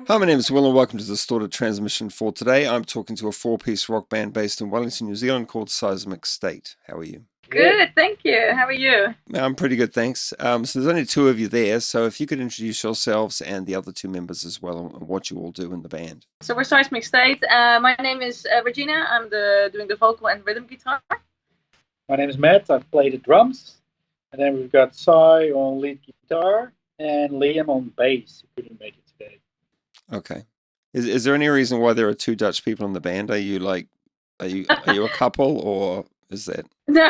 Hi, my name is Will and welcome to the Distorted Transmission. For today, I'm talking to a four-piece rock band based in Wellington, New Zealand called Seismic State. How are you? Good, thank you. How are you? I'm pretty good, thanks. So there's only two of you there, so if you could introduce yourselves and the other two members as well and what you all do in the band. So we're Seismic State. My name is Regina. I'm doing the vocal and rhythm guitar. My name is Matt. I play the drums. And then we've got Sai on lead guitar and Liam on bass, who couldn't make it today. Okay. Is there any reason why there are two Dutch people in the band? Are you a couple or is that? No,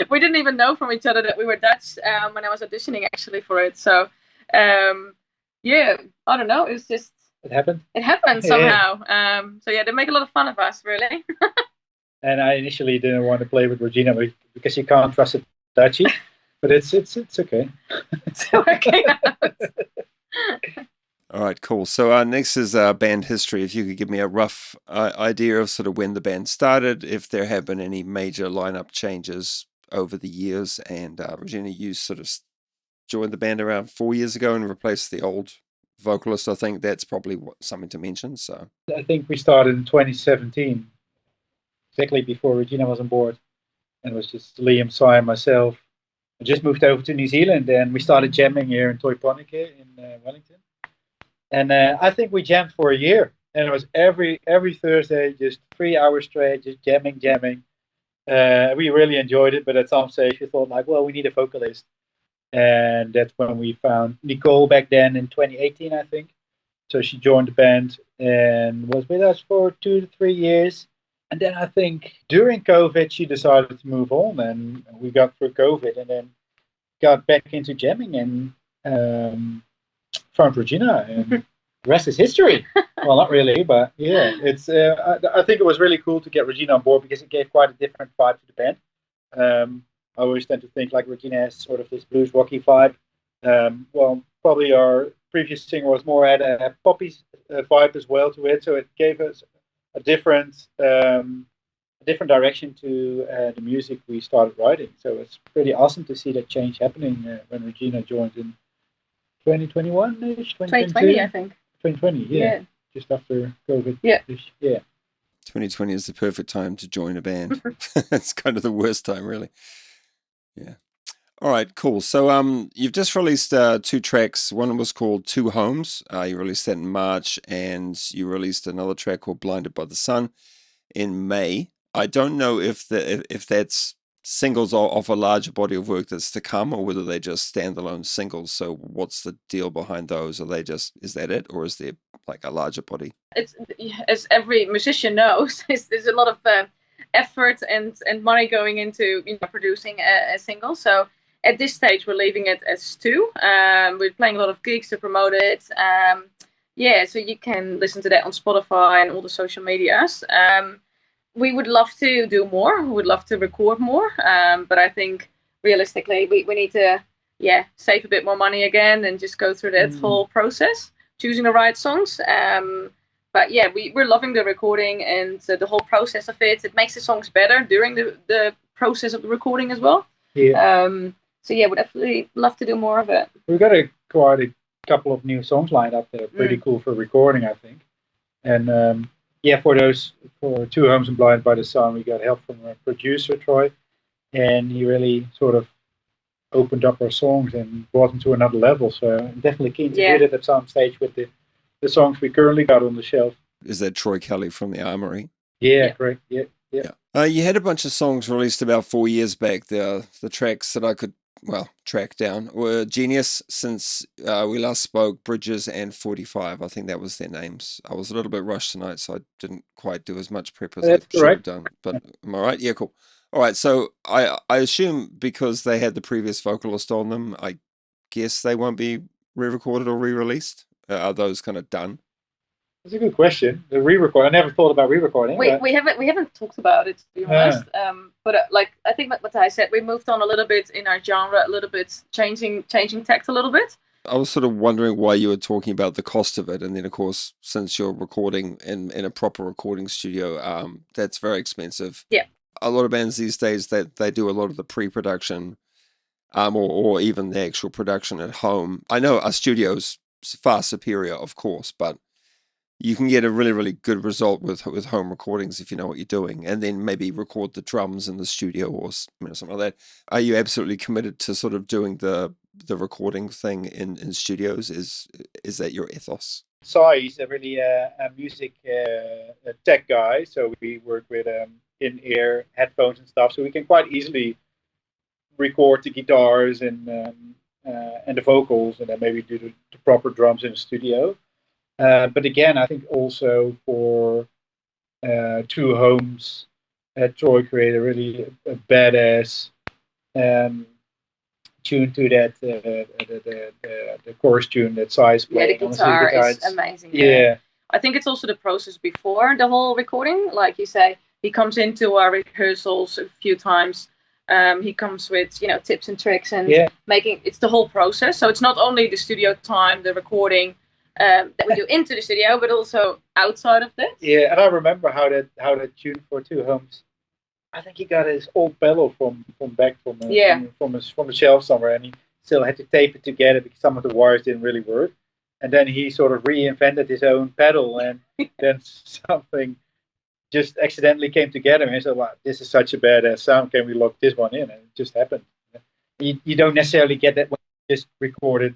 we didn't even know from each other that we were Dutch when I was auditioning actually for it. So, yeah, I don't know. It's just It happened. it happened somehow. So yeah, they make a lot of fun of us, really. And I initially didn't want to play with Regina because you can't trust a Dutchie. But it's okay. So working out. All right, cool. So next is band history. If you could give me a rough idea of sort of when the band started, if there have been any major lineup changes over the years. And Regina, you sort of joined the band around 4 years ago and replaced the old vocalist. I think that's probably something to mention. So I think we started in 2017, exactly before Regina was on board. And it was just Liam, Sai, and myself. I just moved over to New Zealand and we started jamming here in Toiponike in Wellington. And I think we jammed for a year, and it was every Thursday, just 3 hours straight, just jamming. We really enjoyed it, but at some stage we thought like, well, we need a vocalist, and that's when we found Nicole back then in 2018, I think. So she joined the band and was with us for 2 to 3 years, and then I think during COVID she decided to move on, and we got through COVID, and then got back into jamming and. Found Regina, and the rest is history. Well, not really, but yeah, it's. I think it was really cool to get Regina on board because it gave quite a different vibe to the band. I always tend to think like Regina has sort of this blues rocky vibe. Well, probably our previous singer was more at a poppy vibe as well to it, so it gave us a different direction to the music we started writing. So it's pretty awesome to see that change happening when Regina joined in 2021-ish, 2020, I think. 2020, yeah. Just after COVID. Yeah. 2020 is the perfect time to join a band. It's kind of the worst time, really. Yeah. All right, cool. So you've just released two tracks. One was called Two Homes. You released that in March, and you released another track called Blinded by the Sun in May. I don't know if that's singles of a larger body of work that's to come, or whether they're just standalone singles. So what's the deal behind those? Is that it, or is there like a larger body? It's, as every musician knows, there's a lot of effort and money going into producing a single. So at this stage, we're leaving it as two. We're playing a lot of gigs to promote it. Yeah, so you can listen to that on Spotify and all the social medias. We would love to do more. We would love to record more. But I think realistically, we need to, save a bit more money again and just go through that whole process, choosing the right songs. But yeah, we're loving the recording and the whole process of it. It makes the songs better during the process of the recording as well. Yeah. So yeah, we'd definitely love to do more of it. We've got quite a couple of new songs lined up that are pretty cool for recording, I think. And for Two Homes and Blinded by the Sun, we got help from our producer, Troy, and he really sort of opened up our songs and brought them to another level. So I'm definitely keen to do that at some stage with the songs we currently got on the shelf. Is that Troy Kelly from the Armory? Yeah, correct. Yeah. You had a bunch of songs released about 4 years back. The tracks that I could track down were Genius, Since We Last Spoke, Bridges, and 45. I think that was their names. I was a little bit rushed tonight, so I didn't quite do as much prep as I should have done. But am I right? Yeah, cool. All right, so I assume because they had the previous vocalist on them, I guess they won't be re-recorded or re-released. Are those kind of done? That's a good question. The re-record. I never thought about re-recording. We haven't talked about it, to be honest. But I think what I said, we moved on a little bit in our genre, a little bit changing tact a little bit. I was sort of wondering why you were talking about the cost of it, and then of course, since you're recording in a proper recording studio, that's very expensive. Yeah. A lot of bands these days that they do a lot of the pre-production, or even the actual production at home. I know our studios far superior, of course, but you can get a really, really good result with home recordings if you know what you're doing, and then maybe record the drums in the studio or something like that. Are you absolutely committed to sort of doing the recording thing in studios? Is that your ethos? Sai is a really a music tech guy, so we work with in-ear headphones and stuff, so we can quite easily record the guitars and the vocals, and then maybe do the proper drums in the studio. But again, I think also for Two Homes, Troy created a really badass tune to that, the chorus tune that Sai's playing. Yeah, the guitar is amazing. Yeah. I think it's also the process before the whole recording. Like you say, he comes into our rehearsals a few times. He comes with, tips and tricks and it's the whole process. So it's not only the studio time, the recording that we do into the studio, but also outside of this. Yeah, and I remember how that tune for Two Homes, I think he got his old pedal from a shelf somewhere, and he still had to tape it together because some of the wires didn't really work. And then he sort of reinvented his own pedal, and then something just accidentally came together, and he said, "Wow, this is such a badass sound. Can we lock this one in?" And it just happened. You don't necessarily get that when you just record it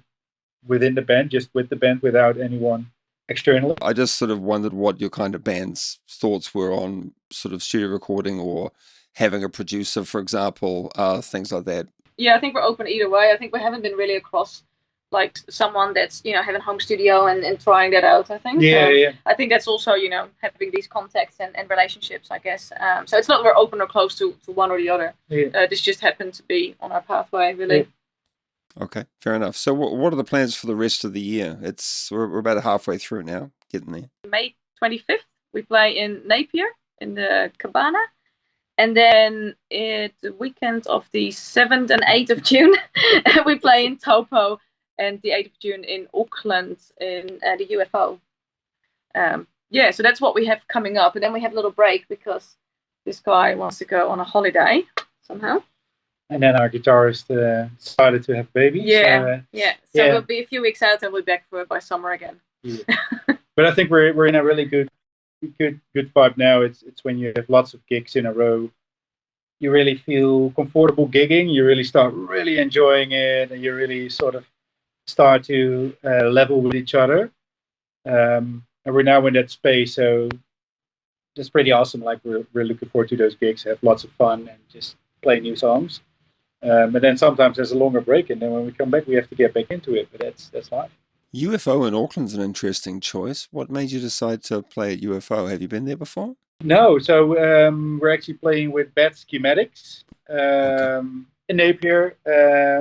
within the band, just with the band, without anyone externally. I just sort of wondered what your kind of band's thoughts were on sort of studio recording or having a producer, for example, things like that. Yeah, I think we're open either way. I think we haven't been really across like someone that's, having home studio and trying that out, I think. Yeah. I think that's also, having these contacts and relationships, I guess. So it's not we're open or close to one or the other. Yeah. This just happened to be on our pathway, really. Yeah. Okay, fair enough. So what are the plans for the rest of the year? We're about halfway through now, getting there. May 25th, we play in Napier in the Cabana. And then the weekend of the 7th and 8th of June, we play in Taupo, and the 8th of June in Auckland in the UFO. So that's what we have coming up. And then we have a little break because this guy wants to go on a holiday somehow. And then our guitarist decided to have babies. So we'll be a few weeks out and we'll be back by summer again. Yeah. But I think we're in a really good vibe now. It's when you have lots of gigs in a row, you really feel comfortable gigging. You really start really enjoying it, and you really sort of start to level with each other. And we're now in that space, so it's pretty awesome. Like we're looking forward to those gigs, have lots of fun, and just play new songs. And then sometimes there's a longer break, and then when we come back, we have to get back into it. But that's life. UFO in Auckland's an interesting choice. What made you decide to play at UFO? Have you been there before? No, so we're actually playing with Bad Schematics in Napier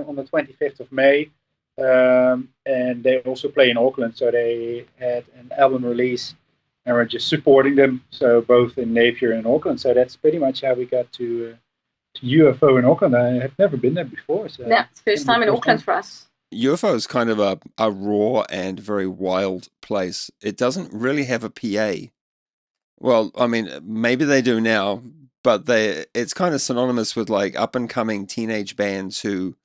on the 25th of May. And they also play in Auckland, so they had an album release, and we're just supporting them. So both in Napier and Auckland. So that's pretty much how we got to UFO in Auckland. I have never been there before. So yeah, it's first time in Auckland for us. UFO is kind of a raw and very wild place. It doesn't really have a PA. Well, I mean, maybe they do now, but it's kind of synonymous with like up and coming teenage bands who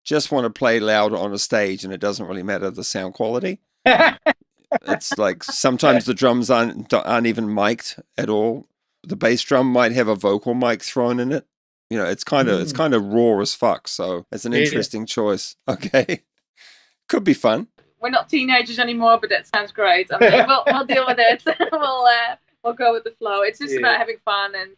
just want to play loud on a stage, and it doesn't really matter the sound quality. It's like sometimes the drums aren't even mic'd at all. The bass drum might have a vocal mic thrown in it. It's kind of raw as fuck. So it's an interesting choice. Okay, could be fun. We're not teenagers anymore, but that sounds great. I mean, we'll deal with it. We'll go with the flow. It's just about having fun, and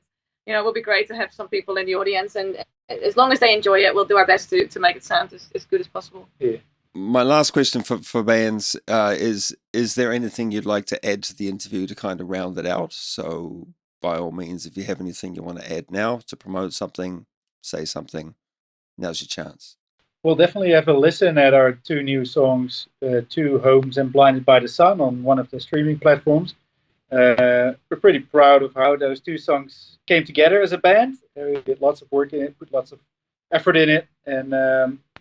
it will be great to have some people in the audience, and as long as they enjoy it, we'll do our best to make it sound as good as possible. Yeah. My last question for bands is there anything you'd like to add to the interview to kind of round it out? So by all means, if you have anything you want to add now to promote something, say something, now's your chance. Well, definitely have a listen at our 2 new songs, Two Homes and Blinded by the Sun, on one of the streaming platforms. We're pretty proud of how those 2 songs came together as a band. We did lots of work in it, put lots of effort in it, and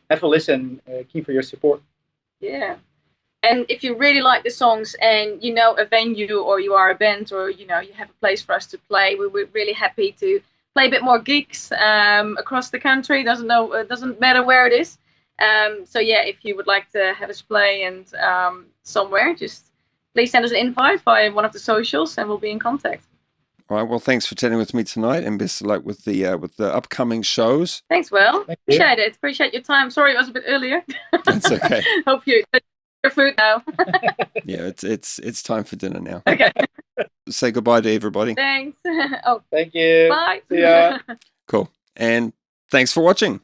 have a listen. Key for your support. Yeah. And if you really like the songs and you know a venue, or you are a band, or you have a place for us to play, we're really happy to play a bit more gigs across the country. Doesn't matter where it is. So yeah, if you would like to have us play and somewhere, just please send us an invite via one of the socials, and we'll be in contact. All right. Well, thanks for chatting with me tonight, and best of luck with the upcoming shows. Thanks, Will. Thank you. Appreciate it. Appreciate your time. Sorry it was a bit earlier. That's okay. Hope you enjoy your food now. Yeah, it's time for dinner now. Okay. Say goodbye to everybody. Thanks. Oh, Thank you. bye. See ya. Cool. And thanks for watching.